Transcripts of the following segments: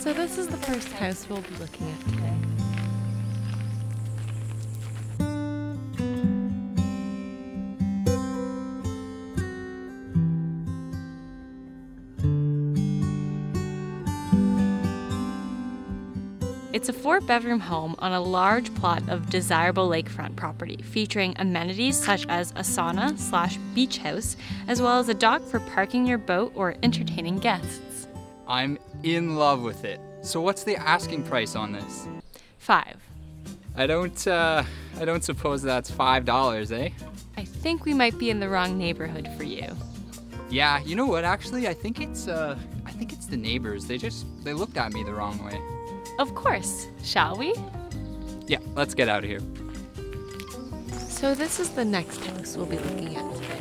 So this is the first house we'll be looking at today. It's a 4-bedroom home on a large plot of desirable lakefront property, featuring amenities such as a sauna/beach house, as well as a dock for parking your boat or entertaining guests. I'm in love with it. So what's the asking price on this? 5. I don't suppose that's $5, eh? I think we might be in the wrong neighborhood for you. Yeah, you know what? Actually, I think it's the neighbors. They looked at me the wrong way. Of course. Shall we? Yeah, let's get out of here. So this is the next house we'll be looking at today.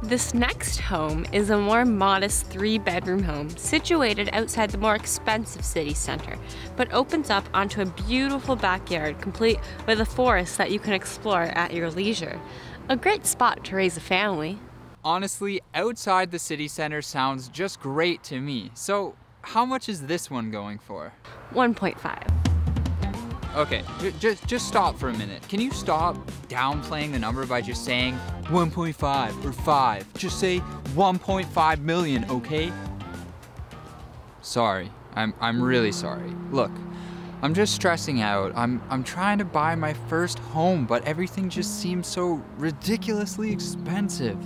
This next home is a more modest 3-bedroom home situated outside the more expensive city center, but opens up onto a beautiful backyard complete with a forest that you can explore at your leisure. A great spot to raise a family. Honestly, outside the city center sounds just great to me. So how much is this one going for? 1.5. Okay, just stop for a minute. Can you stop downplaying the number by just saying 1.5 or 5? Just say 1.5 million, okay? Sorry, I'm really sorry. Look, I'm just stressing out. I'm trying to buy my first home, but everything just seems so ridiculously expensive.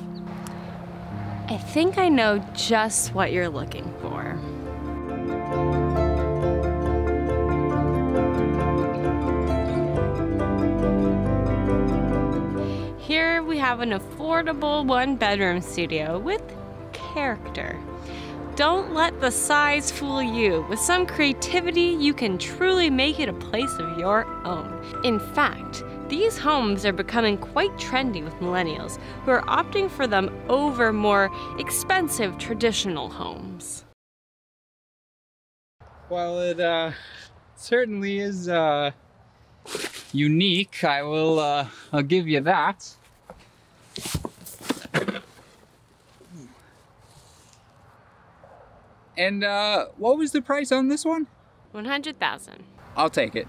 I think I know just what you're looking for. Here we have an affordable 1-bedroom studio with character. Don't let the size fool you. With some creativity, you can truly make it a place of your own. In fact, these homes are becoming quite trendy with millennials who are opting for them over more expensive traditional homes. Well, it certainly is unique. I'll give you that. And what was the price on this one? $100,000. I'll take it.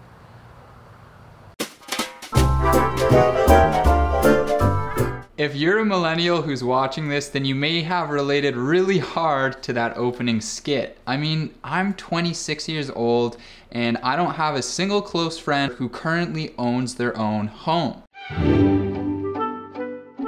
If you're a millennial who's watching this, then you may have related really hard to that opening skit. I mean, I'm 26 years old and I don't have a single close friend who currently owns their own home.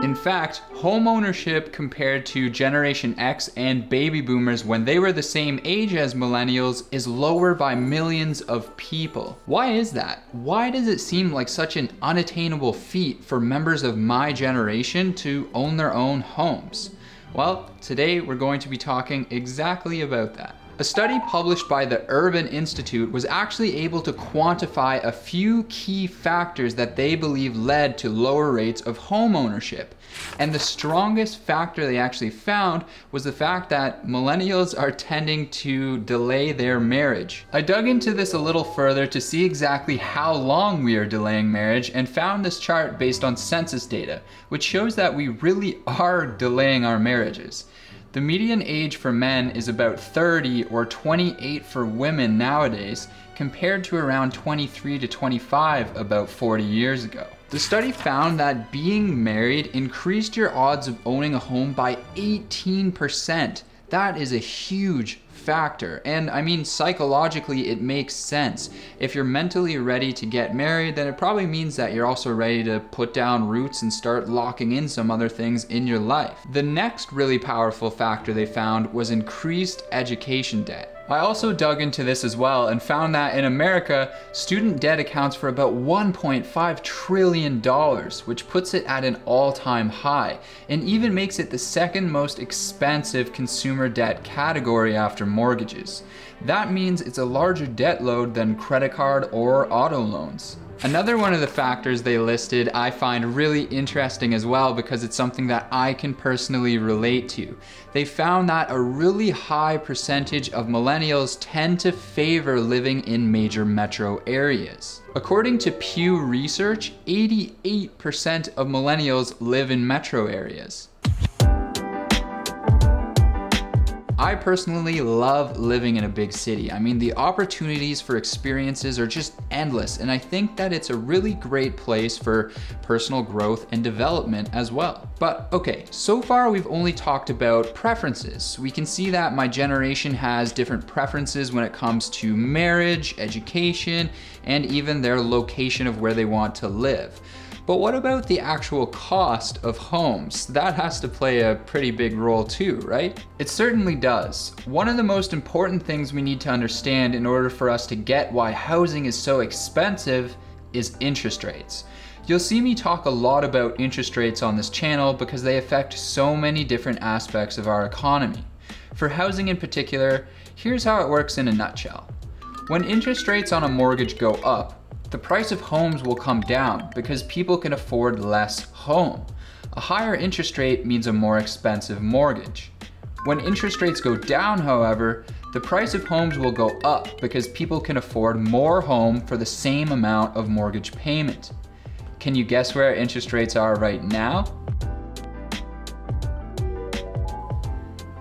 In fact, home ownership compared to Generation X and baby boomers when they were the same age as millennials is lower by millions of people. Why is that? Why does it seem like such an unattainable feat for members of my generation to own their own homes? Well, today we're going to be talking exactly about that. A study published by the Urban Institute was actually able to quantify a few key factors that they believe led to lower rates of home ownership. And the strongest factor they actually found was the fact that millennials are tending to delay their marriage. I dug into this a little further to see exactly how long we are delaying marriage and found this chart based on census data, which shows that we really are delaying our marriages. The median age for men is about 30 or 28 for women nowadays, compared to around 23 to 25 about 40 years ago. The study found that being married increased your odds of owning a home by 18%. That is a huge factor, and I mean psychologically it makes sense. If you're mentally ready to get married, then it probably means that you're also ready to put down roots and start locking in some other things in your life. The next really powerful factor they found was increased education debt. I also dug into this as well and found that in America, student debt accounts for about $1.5 trillion, which puts it at an all-time high, and even makes it the second most expensive consumer debt category after mortgages. That means it's a larger debt load than credit card or auto loans. Another one of the factors they listed I find really interesting as well, because it's something that I can personally relate to. They found that a really high percentage of millennials tend to favor living in major metro areas. According to Pew Research, 88% of millennials live in metro areas. I personally love living in a big city. I mean, the opportunities for experiences are just endless, and I think that it's a really great place for personal growth and development as well. But okay, so far we've only talked about preferences. We can see that my generation has different preferences when it comes to marriage, education, and even their location of where they want to live. But what about the actual cost of homes? That has to play a pretty big role too, right? It certainly does. One of the most important things we need to understand in order for us to get why housing is so expensive is interest rates. You'll see me talk a lot about interest rates on this channel because they affect so many different aspects of our economy. For housing in particular, here's how it works in a nutshell. When interest rates on a mortgage go up, the price of homes will come down because people can afford less home. A higher interest rate means a more expensive mortgage. When interest rates go down, however, the price of homes will go up because people can afford more home for the same amount of mortgage payment. Can you guess where interest rates are right now?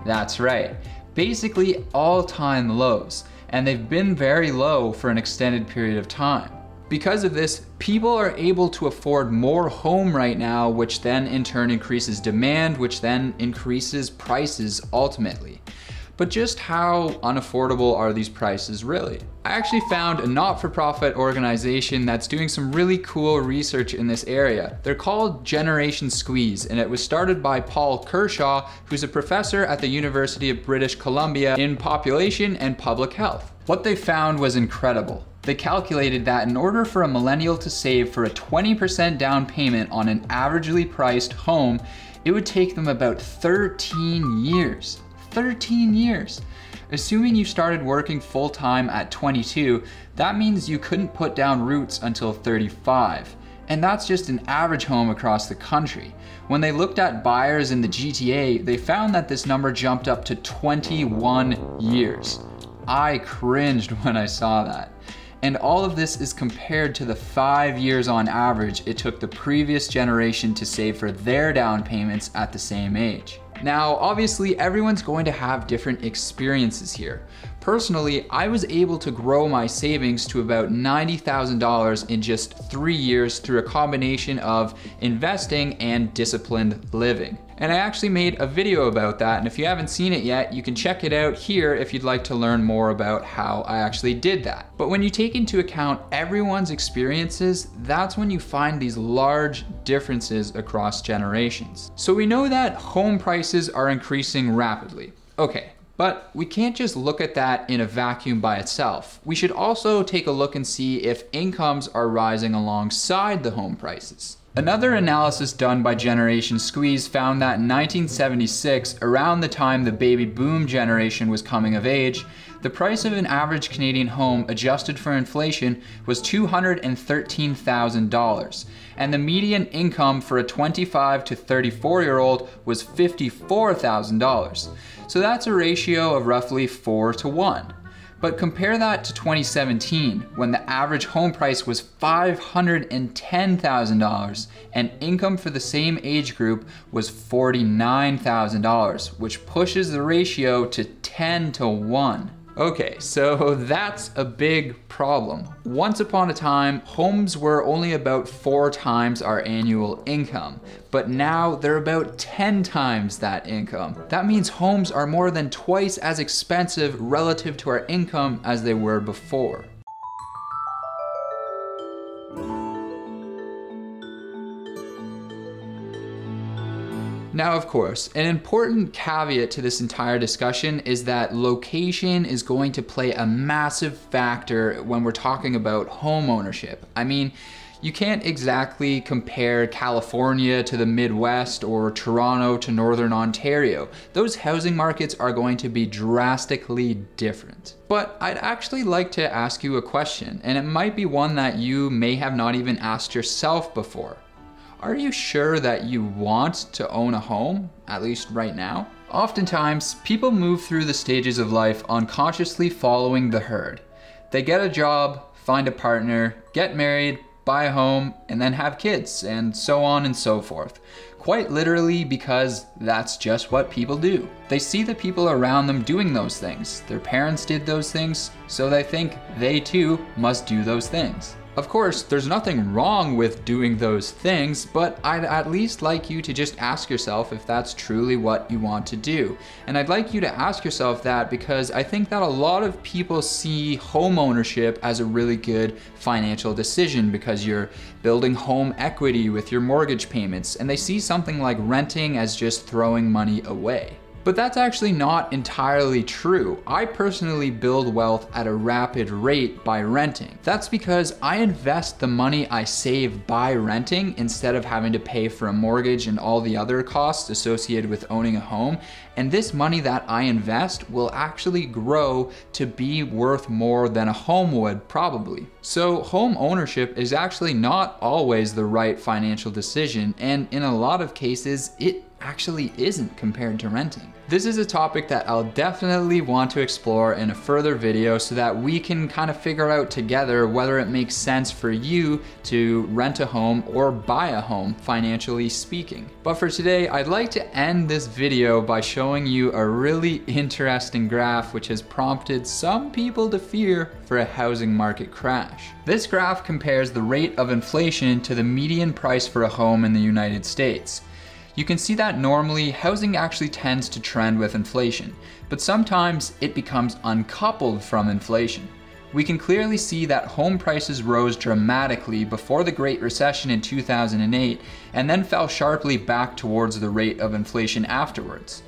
That's right, basically all-time lows, and they've been very low for an extended period of time. Because of this, people are able to afford more home right now, which then in turn increases demand, which then increases prices ultimately. But just how unaffordable are these prices really? I actually found a not-for-profit organization that's doing some really cool research in this area. They're called Generation Squeeze, and it was started by Paul Kershaw, who's a professor at the University of British Columbia in population and public health. What they found was incredible. They calculated that in order for a millennial to save for a 20% down payment on an averagely priced home, it would take them about 13 years. 13 years. Assuming you started working full-time at 22, that means you couldn't put down roots until 35. And that's just an average home across the country. When they looked at buyers in the GTA, they found that this number jumped up to 21 years. I cringed when I saw that. And all of this is compared to the 5 years on average it took the previous generation to save for their down payments at the same age. Now, obviously, everyone's going to have different experiences here. Personally, I was able to grow my savings to about $90,000 in just 3 years through a combination of investing and disciplined living. And I actually made a video about that, and if you haven't seen it yet, you can check it out here if you'd like to learn more about how I actually did that. But when you take into account everyone's experiences, that's when you find these large differences across generations. So we know that home prices are increasing rapidly. Okay. But we can't just look at that in a vacuum by itself. We should also take a look and see if incomes are rising alongside the home prices. Another analysis done by Generation Squeeze found that in 1976, around the time the baby boom generation was coming of age, the price of an average Canadian home adjusted for inflation was $213,000, and the median income for a 25 to 34-year-old was $54,000. So that's a ratio of roughly 4 to 1. But compare that to 2017, when the average home price was $510,000 and income for the same age group was $49,000, which pushes the ratio to 10 to 1. Okay, so that's a big problem. Once upon a time, homes were only about 4 times our annual income, but now they're about 10 times that income. That means homes are more than twice as expensive relative to our income as they were before. Now, of course, an important caveat to this entire discussion is that location is going to play a massive factor when we're talking about home ownership. I mean, You can't exactly compare California to the Midwest or Toronto to Northern Ontario. Those housing markets are going to be drastically different. But I'd actually like to ask you a question, and it might be one that you may have not even asked yourself before. Are you sure that you want to own a home, at least right now? Oftentimes, people move through the stages of life unconsciously following the herd. They get a job, find a partner, get married, buy a home, and then have kids, and so on and so forth. Quite literally because that's just what people do. They see the people around them doing those things. Their parents did those things, so they think they too must do those things. Of course, there's nothing wrong with doing those things, but I'd at least like you to just ask yourself if that's truly what you want to do. And I'd like you to ask yourself that because I think that a lot of people see home ownership as a really good financial decision because you're building home equity with your mortgage payments, and they see something like renting as just throwing money away. But that's actually not entirely true. I personally build wealth at a rapid rate by renting. That's because I invest the money I save by renting instead of having to pay for a mortgage and all the other costs associated with owning a home. And this money that I invest will actually grow to be worth more than a home would probably. So home ownership is actually not always the right financial decision, and in a lot of cases, it actually isn't compared to renting. This is a topic that I'll definitely want to explore in a further video so that we can kind of figure out together whether it makes sense for you to rent a home or buy a home, financially speaking. But for today, I'd like to end this video by showing you a really interesting graph which has prompted some people to fear for a housing market crash. This graph compares the rate of inflation to the median price for a home in the United States. You can see that normally housing actually tends to trend with inflation, but sometimes it becomes uncoupled from inflation. We can clearly see that home prices rose dramatically before the Great Recession in 2008 and then fell sharply back towards the rate of inflation afterwards.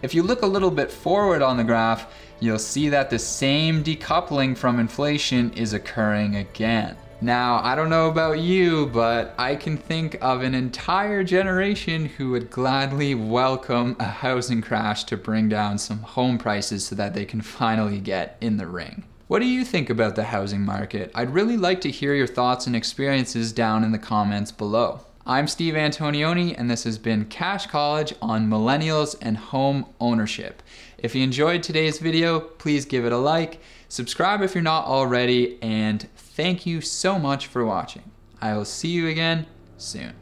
If you look a little bit forward on the graph, you'll see that the same decoupling from inflation is occurring again. Now, I don't know about you, but I can think of an entire generation who would gladly welcome a housing crash to bring down some home prices so that they can finally get in the ring. What do you think about the housing market? I'd really like to hear your thoughts and experiences down in the comments below. I'm Steve Antonioni, and this has been Cash College on Millennials and Home Ownership. If you enjoyed today's video, please give it a like, subscribe if you're not already, and thank you so much for watching. I will see you again soon.